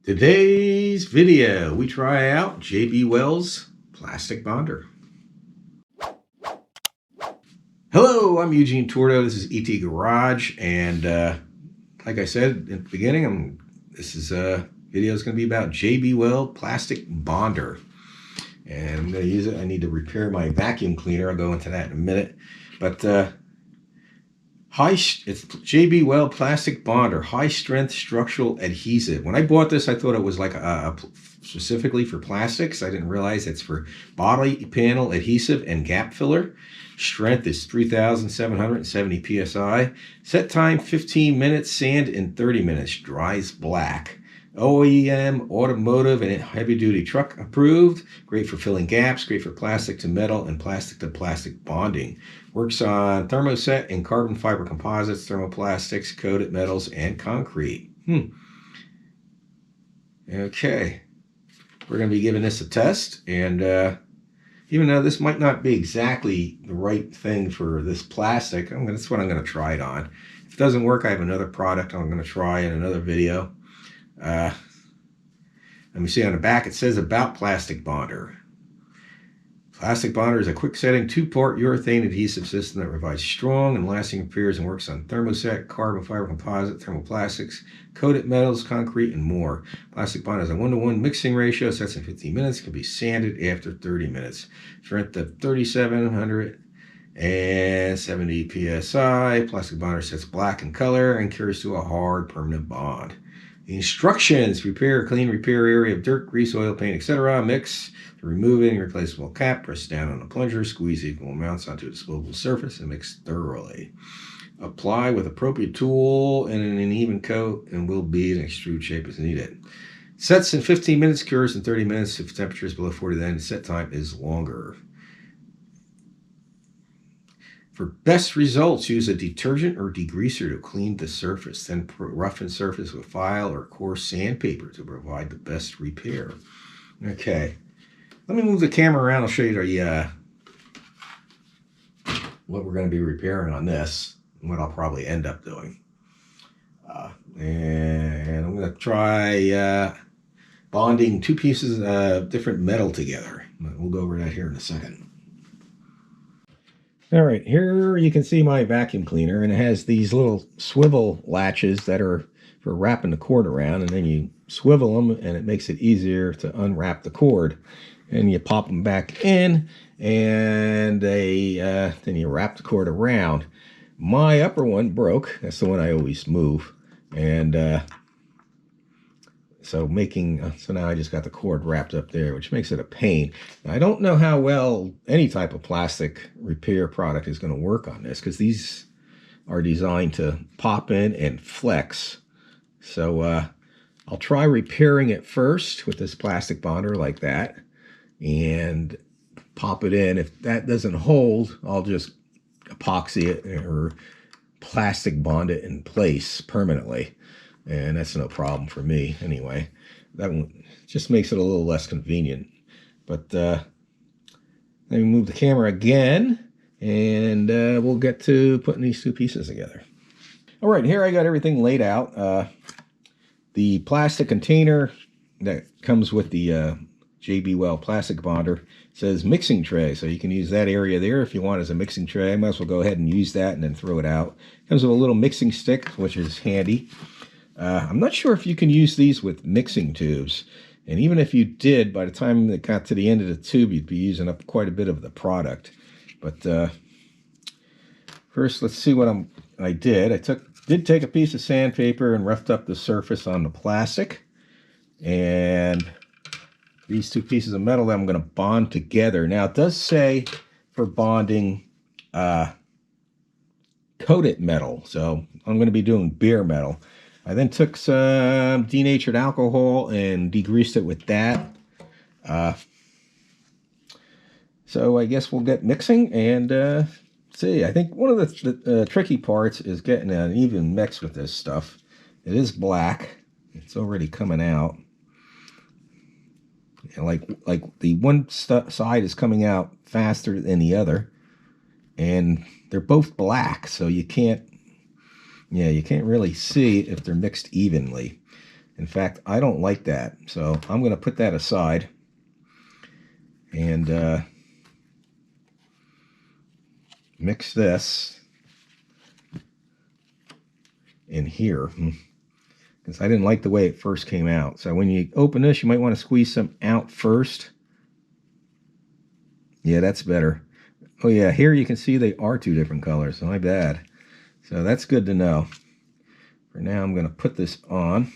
Today's video, we try out J-B Weld's plastic bonder. Hello, I'm Eugene Tordo. This is ET Garage, and like I said in the beginning, this video is going to be about J-B Weld plastic bonder, and I'm going to use it. I need to repair my vacuum cleaner. I'll go into that in a minute, but it's J-B Weld plastic bonder, high strength structural adhesive. When I bought this, I thought it was like specifically for plastics. I didn't realize it's for body panel adhesive and gap filler. Strength is 3,770 psi. Set time 15 minutes. Sand in 30 minutes. Dries black. OEM, automotive, and heavy-duty truck approved. Great for filling gaps. Great for plastic to metal and plastic to plastic bonding. Works on thermoset and carbon fiber composites, thermoplastics, coated metals, and concrete. Okay. We're going to be giving this a test, and even though this might not be exactly the right thing for this plastic, that's what I'm going to try it on. If it doesn't work, I have another product I'm going to try in another video. Let me see on the back, it says about plastic bonder. Plastic bonder is a quick setting 2-part urethane adhesive system that provides strong and lasting repairs and works on thermoset, carbon fiber composite, thermoplastics, coated metals, concrete, and more. Plastic bonder has a 1-to-1 mixing ratio, sets in 15 minutes, can be sanded after 30 minutes. Strength of 3,770 psi. Plastic bonder sets black in color and cures to a hard permanent bond. The instructions: repair, clean, repair area of dirt, grease, oil, paint, etc. Mix to remove any replaceable cap. Press down on the plunger, squeeze equal amounts onto a disposable surface, and mix thoroughly. Apply with appropriate tool and an even coat, and will bead and extrude shape as needed. Sets in 15 minutes, cures in 30 minutes. If temperature is below 40, then set time is longer. For best results, use a detergent or degreaser to clean the surface. Then roughen surface with file or coarse sandpaper to provide the best repair. Okay, let me move the camera around. I'll show you what we're going to be repairing on this and what I'll probably end up doing. And I'm going to try bonding 2 pieces of different metal together. We'll go over that here in a second. All right, here you can see my vacuum cleaner, and it has these little swivel latches that are for wrapping the cord around, and then you swivel them, and it makes it easier to unwrap the cord. And you pop them back in, and then you wrap the cord around. My upper one broke. That's the one I always move, and so now I just got the cord wrapped up there, which makes it a pain. Now, I don't know how well any type of plastic repair product is going to work on this, because these are designed to pop in and flex. So I'll try repairing it first with this plastic bonder like that and pop it in. If that doesn't hold, I'll just epoxy it or plastic bond it in place permanently. And that's no problem for me anyway. That one just makes it a little less convenient. But let me move the camera again, and we'll get to putting these 2 pieces together. All right, here I got everything laid out. The plastic container that comes with the J-B Weld plastic bonder says mixing tray, so you can use that area there if you want as a mixing tray. I might as well go ahead and use that and then throw it out. Comes with a little mixing stick, which is handy. I'm not sure if you can use these with mixing tubes, and even if you did, by the time it got to the end of the tube, you'd be using up quite a bit of the product. But first, let's see what I did. I did take a piece of sandpaper and roughed up the surface on the plastic, and these 2 pieces of metal that I'm going to bond together. Now, it does say for bonding coated metal, so I'm going to be doing bare metal. I then took some denatured alcohol and degreased it with that. So I guess we'll get mixing and see. I think one of the tricky parts is getting an even mix with this stuff. It is black. It's already coming out. And like the one side is coming out faster than the other. And they're both black, so you can't really see if they're mixed evenly. In fact, I don't like that. So I'm going to put that aside and mix this in here, because I didn't like the way it first came out. So when you open this, you might want to squeeze some out first. Yeah, that's better. Oh yeah, here you can see they are two different colors, so my bad. So that's good to know. For now, I'm going to put this on.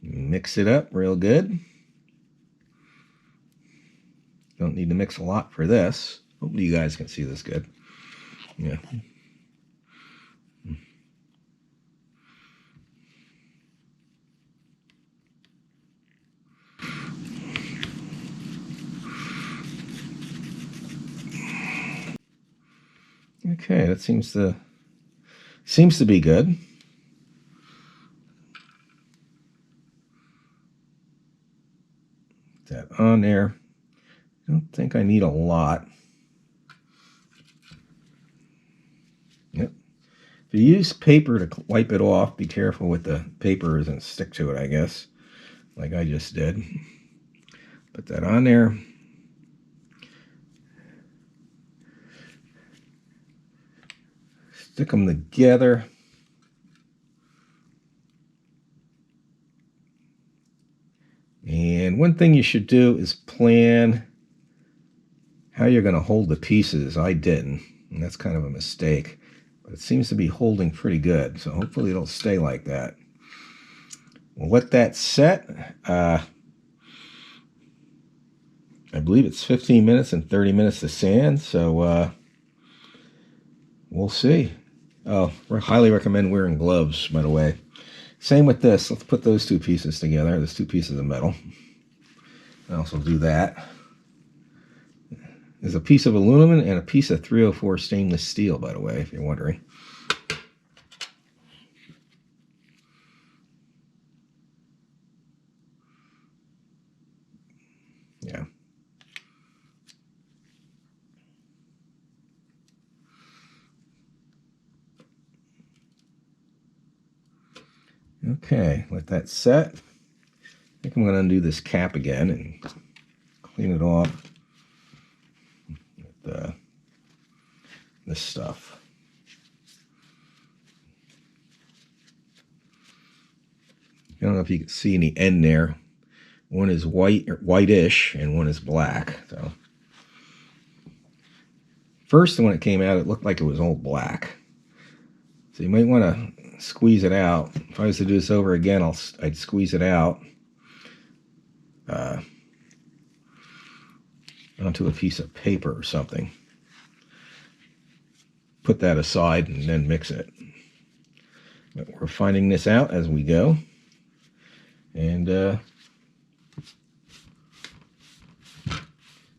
Mix it up real good. Don't need to mix a lot for this. Hopefully you guys can see this good. Yeah. Okay, that seems to be good. Put that on there. I don't think I need a lot. Yep. If you use paper to wipe it off, be careful with the paper doesn't stick to it, I guess, like I just did. Put that on there. Stick them together. And one thing you should do is plan how you're going to hold the pieces. I didn't, and that's kind of a mistake. But it seems to be holding pretty good, so hopefully it'll stay like that. We'll let that set. I believe it's 15 minutes and 30 minutes to sand, so we'll see. Oh, I highly recommend wearing gloves, by the way. Same with this. Let's put those two pieces together. There's two pieces of metal. I also do that. There's a piece of aluminum and a piece of 304 stainless steel, by the way, if you're wondering. Yeah. Okay, let that set. I think I'm going to undo this cap again and clean it off with this stuff. I don't know if you can see any end there. One is white or whitish and one is black. So first, when it came out, it looked like it was all black. So you might want to squeeze it out. If I was to do this over again, I'd squeeze it out onto a piece of paper or something. Put that aside and then mix it. But we're finding this out as we go. And I'm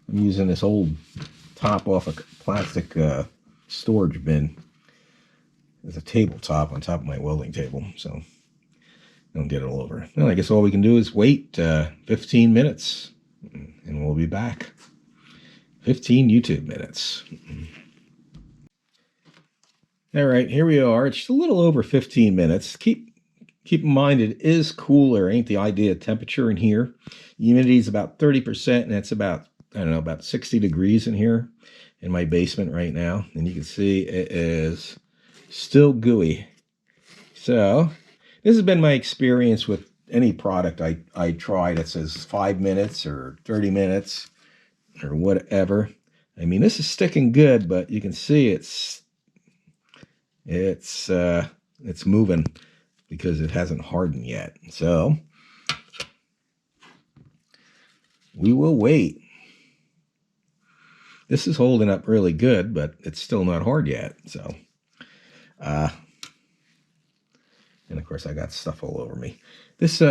using this old top off a plastic storage bin as a tabletop on top of my welding table, so don't get it all over. Well, I guess all we can do is wait 15 minutes and we'll be back. 15 YouTube minutes. All right, here we are. It's just a little over 15 minutes. Keep in mind it is cooler. Ain't the idea temperature in here. Humidity is about 30%, and it's about, I don't know, about 60 degrees in here in my basement right now. And you can see it is still gooey. So this has been my experience with any product I try that says 5 minutes or 30 minutes or whatever. I mean, this is sticking good, but you can see it's moving because it hasn't hardened yet. So we will wait. This is holding up really good, but it's still not hard yet. So, and of course I got stuff all over me. This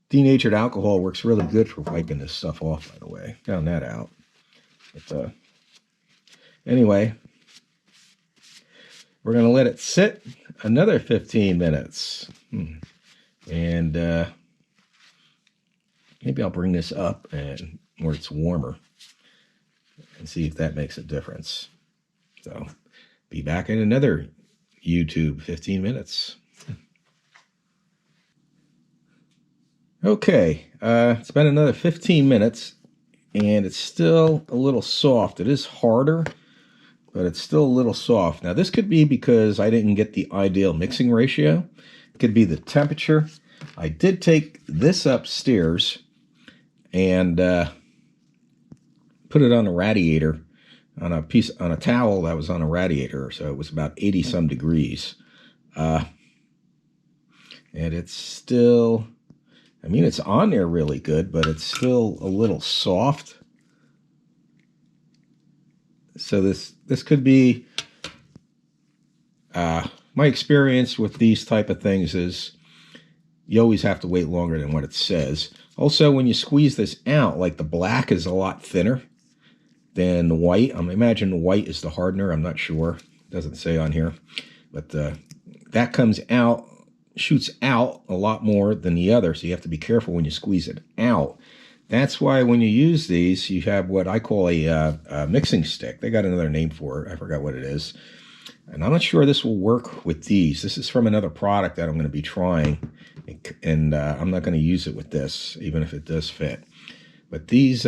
denatured alcohol works really good for wiping this stuff off, by the way. Found that out. But anyway, we're going to let it sit another 15 minutes. And maybe I'll bring this up and where it's warmer and see if that makes a difference. So be back in another YouTube 15 minutes. Okay, it's been another 15 minutes, and it's still a little soft. It is harder, but it's still a little soft. Now, this could be because I didn't get the ideal mixing ratio. It could be the temperature. I did take this upstairs and put it on a radiator, on a towel that was on a radiator, so it was about 80 some degrees. And it's still, I mean, it's on there really good, but it's still a little soft. So this could be, my experience with these type of things is you always have to wait longer than what it says. Also, when you squeeze this out, like the black is a lot thinner than the white. I imagine the white is the hardener. I'm not sure. It doesn't say on here. But that comes out, shoots out a lot more than the other, so you have to be careful when you squeeze it out. That's why when you use these, you have what I call a mixing stick. They got another name for it. I forgot what it is. And I'm not sure this will work with these. This is from another product that I'm going to be trying, and I'm not going to use it with this, even if it does fit. But these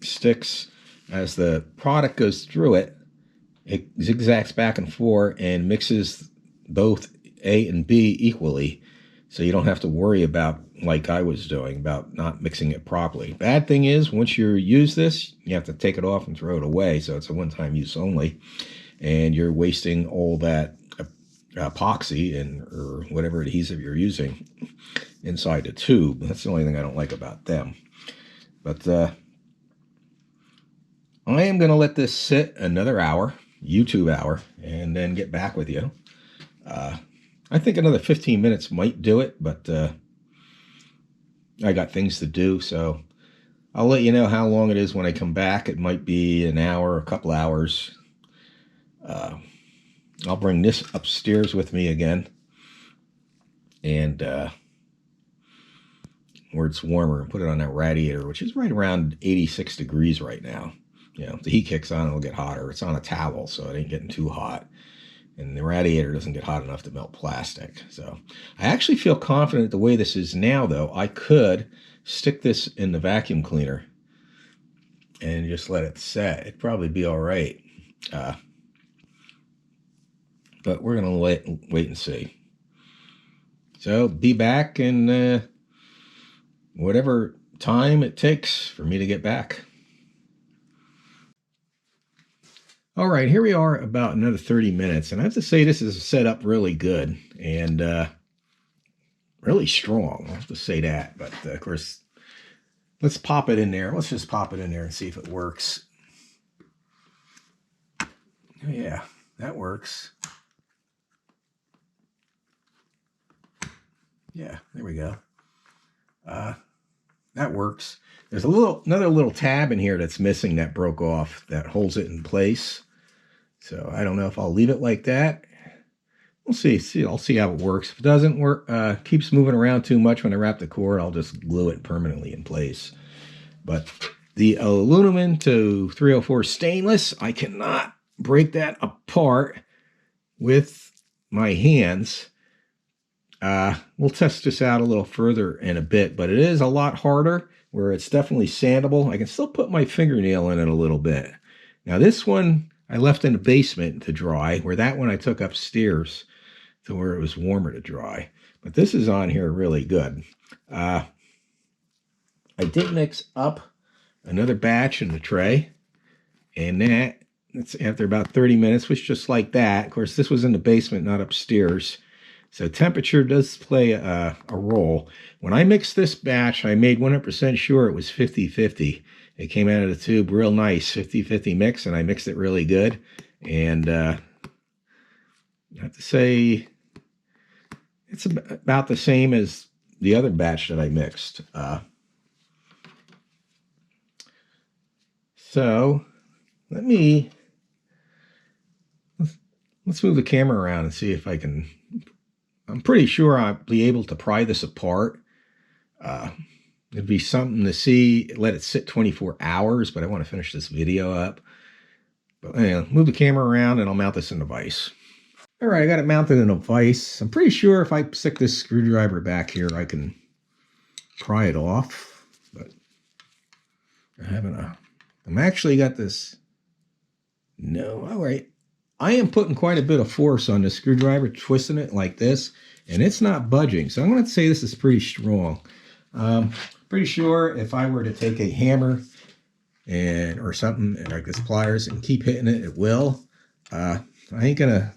sticks, as the product goes through it, it zigzags back and forth and mixes both A and B equally, so you don't have to worry about, like I was doing, about not mixing it properly. Bad thing is, once you use this, you have to take it off and throw it away, so it's a one-time use only, and you're wasting all that epoxy or whatever adhesive you're using inside the tube. That's the only thing I don't like about them. But I am going to let this sit another hour, YouTube hour, and then get back with you. I think another 15 minutes might do it, but I got things to do, so I'll let you know how long it is when I come back. It might be an hour, a couple hours. I'll bring this upstairs with me again, and where it's warmer, and put it on that radiator, which is right around 86 degrees right now. You know, if the heat kicks on, it'll get hotter. It's on a towel, so it ain't getting too hot. And the radiator doesn't get hot enough to melt plastic. So I actually feel confident the way this is now, though. I could stick this in the vacuum cleaner and just let it set. It'd probably be all right. But we're going to wait and see. So be back in whatever time it takes for me to get back. All right, here we are about another 30 minutes. And I have to say this is set up really good and really strong. I have to say that. But, of course, let's pop it in there. Let's just pop it in there and see if it works. Oh, yeah, that works. Yeah, there we go. That works. There's another little tab in here that's missing that broke off that holds it in place. So I don't know if I'll leave it like that. We'll see. I'll see how it works. If it doesn't work, keeps moving around too much when I wrap the cord, I'll just glue it permanently in place. But the aluminum to 304 stainless, I cannot break that apart with my hands. We'll test this out a little further in a bit, but it is a lot harder, where it's definitely sandable. I can still put my fingernail in it a little bit. Now this one I left in the basement to dry, where that one I took upstairs to where it was warmer to dry. But this is on here really good. I did mix up another batch in the tray, and that's after about 30 minutes, was just like that. Of course, this was in the basement, not upstairs. So temperature does play a role. When I mixed this batch, I made 100% sure it was 50-50. It came out of the tube real nice, 50-50 mix, and I mixed it really good. And I have to say, it's about the same as the other batch that I mixed. So let's move the camera around and see if I can. I'm pretty sure I'll be able to pry this apart. It'd be something to see, let it sit 24 hours, but I want to finish this video up. But anyway, move the camera around and I'll mount this in the vise. All right, I got it mounted in a vise. I'm pretty sure if I stick this screwdriver back here, I can pry it off. But I'm actually got this. No, all right. I am putting quite a bit of force on the screwdriver, twisting it like this, and it's not budging. So I'm going to say this is pretty strong. Pretty sure if I were to take a hammer or something like this pliers and keep hitting it, it will. I ain't gonna.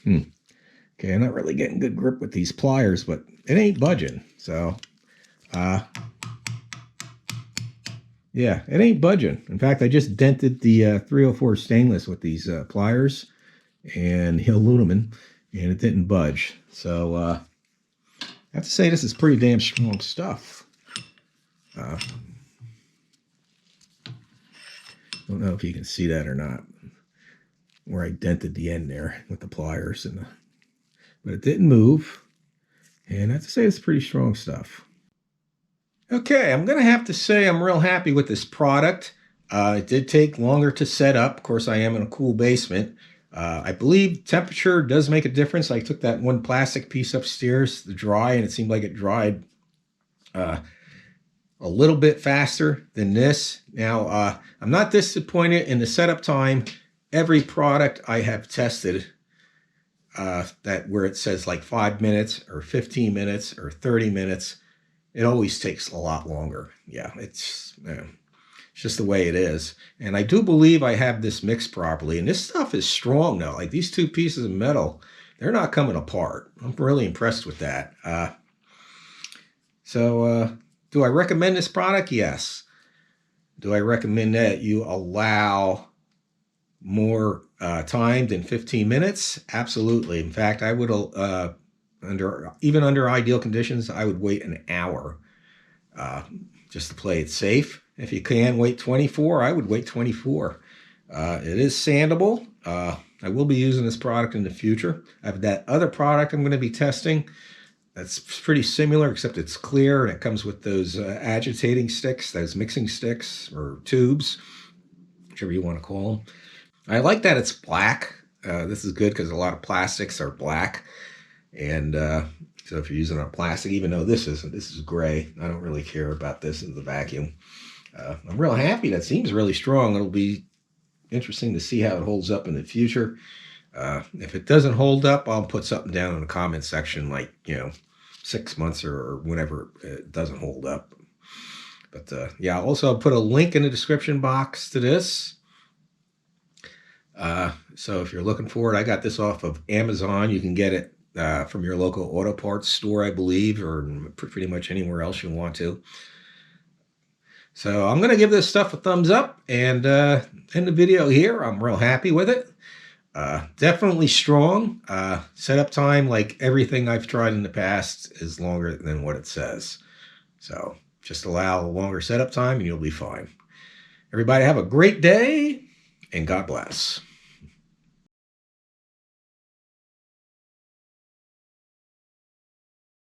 Okay, I'm not really getting good grip with these pliers, but it ain't budging. So, yeah, it ain't budging. In fact, I just dented the 304 stainless with these pliers and aluminum, and it didn't budge. So, I have to say this is pretty damn strong stuff. Don't know if you can see that or not, where I dented the end there with the pliers, but it didn't move. And I have to say it's pretty strong stuff. Okay, I'm going to have to say I'm real happy with this product. It did take longer to set up. Of course, I am in a cool basement. I believe temperature does make a difference. I took that one plastic piece upstairs to dry, and it seemed like it dried a little bit faster than this. Now, I'm not disappointed in the setup time. Every product I have tested, that where it says like 5 minutes or 15 minutes or 30 minutes, it always takes a lot longer. Yeah, it's just the way it is. And I do believe I have this mixed properly. And this stuff is strong now. Like these two pieces of metal, they're not coming apart. I'm really impressed with that. Do I recommend this product? Yes. Do I recommend that you allow more time than 15 minutes? Absolutely. In fact, I would, under ideal conditions, I would wait an hour just to play it safe. If you can wait 24, I would wait 24. It is sandable. I will be using this product in the future. I have that other product I'm going to be testing. That's pretty similar, except it's clear, and it comes with those agitating sticks, those mixing sticks or tubes, whichever you want to call them. I like that it's black. This is good because a lot of plastics are black. And so if you're using a plastic, even though this is gray, I don't really care about this in the vacuum. I'm real happy. That seems really strong. It'll be interesting to see how it holds up in the future. If it doesn't hold up, I'll put something down in the comment section, like, 6 months or whenever it doesn't hold up. But yeah, also I'll put a link in the description box to this. So if you're looking for it, I got this off of Amazon. You can get it from your local auto parts store, I believe, or pretty much anywhere else you want to. So I'm going to give this stuff a thumbs up and end the video here. I'm real happy with it. Definitely strong. Setup time, like everything I've tried in the past, is longer than what it says. So just allow a longer setup time and you'll be fine. Everybody have a great day and God bless.